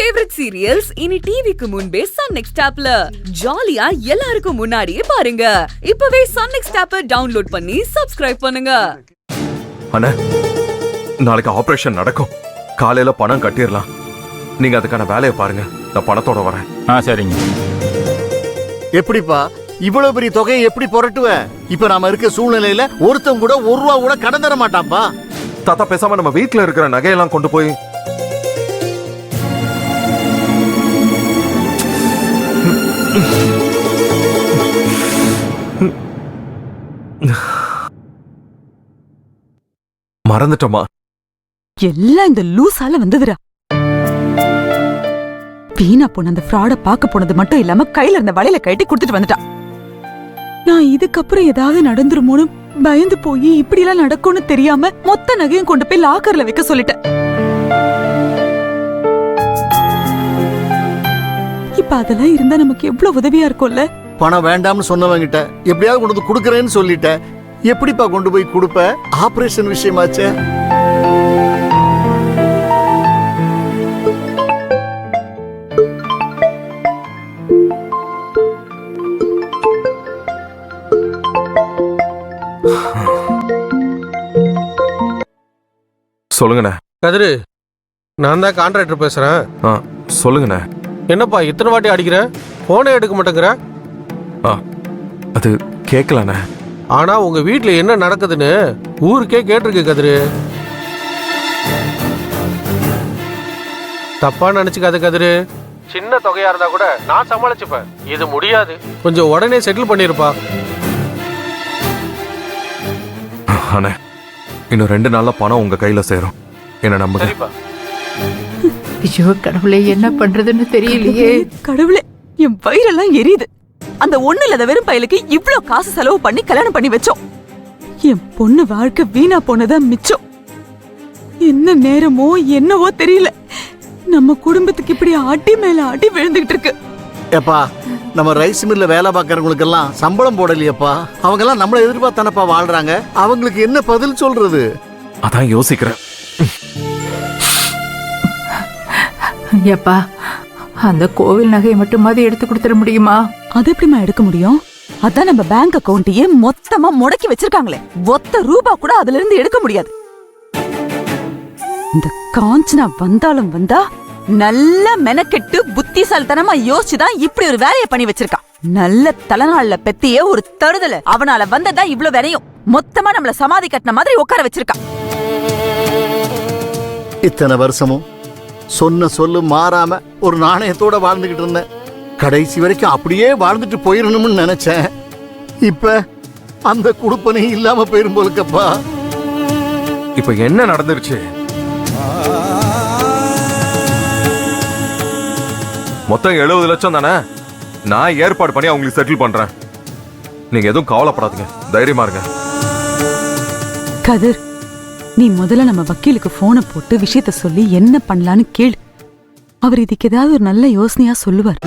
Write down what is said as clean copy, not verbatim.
Favourite serials இனி டிவிக்கு முன்பே சன் நெக்ஸ்ட் ஆப்ல ஜாலியா எல்லாருக்கும் முன்னாடியே பாருங்க. இப்பவே சன் நெக்ஸ்ட் ஆப்பை டவுன்லோட் பண்ணி சப்ஸ்கிரைப் பண்ணுங்க. அண்ணா, நாளைக்கு ஆபரேஷன் நடக்கும். காலையில பணம் கட்டிடலாம். நீங்க அதுக்கான வேலையை பாருங்க. நான் பணத்தோட வரேன். சரிங்க. எப்படிப்பா இவ்வளவு பெரிய தொகையை எப்படி புரட்டுவ? இப்ப நாம இருக்க சூழ்நிலையில ஒருத்தன் கூட ஒரு ரூபா கூட கடன் தர மாட்டான்ப்பா. தாத்தா, பேசாம நம்ம வீட்டுல இருக்கிற நகையெல்லாம் கொண்டு போய் மறந்துட்டோமா? எல்லாம் இந்த லூசால வந்ததுடா. வீணா போன அந்த ஃப்ராட பாக்க போனது மட்டும் இல்லாம கையில இருந்த வலையில கட்டி கொடுத்துட்டு வந்துட்டான். நான் இதுக்கப்புறம் ஏதாவது நடந்துருமோன்னு பயந்து போய் இப்படி எல்லாம் நடக்கும்னு தெரியாம மொத்த நகையும் கொண்டு போய் லாக்கர்ல வைக்க சொல்லிட்டேன். இப்ப அதெல்லாம் இருந்தா நமக்கு எவ்வளவு உதவியா இருக்கும்ல. பணம் வேண்டாம்னு சொன்னவங்கிட்ட எப்படியாவது கொண்டு வந்து குடுக்கறேன்னு சொல்லிட்ட. எப்படிப்பா கொண்டு போய் கொடுப்ப? ஆபரேஷன் விஷயமாச்சே. சொல்லுங்கண்ணே. கதிரு, நான் தான் கான்ட்ராக்டர் பேசுறேன். சொல்லுங்கண்ணே. என்னப்பா இத்தனை வாட்டி அடிக்கிறேன், போனே எடுக்க மாட்டேங்கிற? அது கேட்கலண்ணே. ஆனா உங்க வீட்டுல என்ன நடக்குதுன்னு ஊருக்கே கேட்டிருக்கு கதிரு. தப்பா நினைச்சுக்காத கதிரு. சின்ன தொகையா இருந்தா கூட நான் சமாளிச்சுப்பேன். இது முடியாது. கொஞ்சம் உடனே செட்டில் பண்ணிருப்பா. அண்ணே, இன்னும் 2 நாள்ல பணம் உங்க கையில சேரும். என்ன நம்புங்க. ஐயோ கடவுளே, என்ன பண்றதுன்னு தெரியலையே. கடவுளே, என் வயிறெல்லாம் எரியுது. அந்த ஒண்ணு இல்லாத வெறும் பையலுக்கு இவ்ளோ காசு செலவு பண்ணி கல்யாணம் பண்ணி வச்சோம். என் பொண்ணு வாழ்க்கை வீணா போனதான் மிச்சம். என்ன நேரமோ என்னவோ தெரியல, நம்ம குடும்பத்துக்கு இப்படி அடி மேல அடி விழுந்துகிட்டு இருக்கு. ஏப்பா, நம்ம ரைஸ் மில்ல வேலை பார்க்கறவங்களுக்கு எல்லாம் சம்பளம் போடலையப்பா. அவங்க எல்லாம் நம்மள எதிர்பார்த்தானப்பா வாழ்றாங்க. அவங்களுக்கு என்ன பதில் சொல்றது? அதான் யோசிக்கிறேன். ஏப்பா, அந்த கோவில் நகையை மட்டும் மாதிரி எடுத்து கொடுத்துட முடியுமா? அது எப்படிமா எடுக்க முடியும்? அதான் நம்ம பேங்க் அக்கவுண்டையே மொத்தமா முடக்கி வச்சிருக்காங்களே. ஒத்த ரூபா கூட அதுல இருந்து எடுக்க முடியாது. இந்த காஞ்சனா வந்தாலும் வந்தா நல்ல மெனக்கெட்டு புத்திசாலித்தனமா யோசிச்சுதான் இப்படி ஒரு வேலையை பண்ணி வச்சிருக்கான். நல்ல தலைநாள்ல பெத்தியே ஒரு தருதல. அவனால வந்ததா இவ்ளோ வேலையும் மொத்தமா நம்மள சமாதி கட்டின மாதிரி உட்கார வச்சிருக்கான். இத்தனை வருஷமும் சொன்ன சொல்லு மாறாம ஒரு நாணயத்தோட வாழ்ந்துகிட்டு இருந்தேன். கடைசி வரைக்கும் அப்படியே வாழ்ந்துட்டு போயிடணும்னு நினைச்சேன். இப்ப அந்த குடுப்பனை இல்லாம போயிரும் போலுக்கப்பா. இப்ப என்ன நடந்துருச்சு? மொத்தம் 70 லட்சம் தானே. நான் ஏற்பாடு பண்ணி அவங்களுக்கு செட்டில் பண்றேன். நீங்க எதுவும் கவலைப்படாதீங்க, தைரியமா இருங்க. கதிர், நீ முதல்ல நம்ம வக்கீலுக்கு போனை போட்டு விஷயத்த சொல்லி என்ன பண்ணலான்னு கேளு. அவர் இதுக்கு ஏதாவது ஒரு நல்ல யோசனையா சொல்லுவார்.